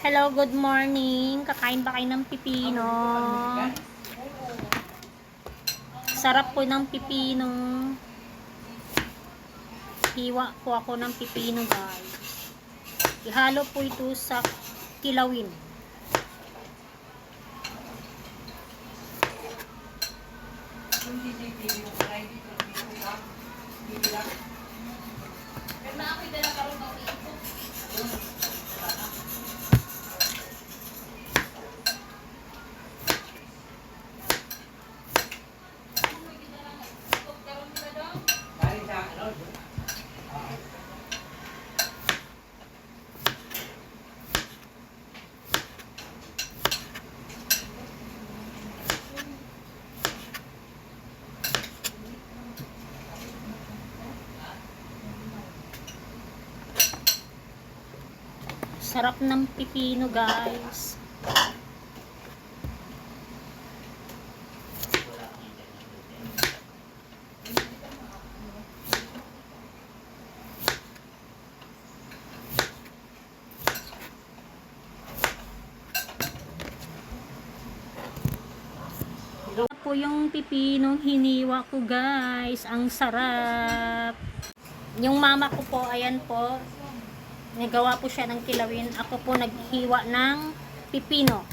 Hello, good morning. Kakain ba kayo ng pipino? Sarap po ng pipino. Hiwa po ako ng pipino, guys. Ihalo po ito sa kilawin. Sarap ng pipino, guys. Ito po yung pipinong hiniwa ko, guys. Ang sarap. Yung mama ko po, ayan po. Nagawa po siya ng kilawin. Ako po naghiwa ng pipino.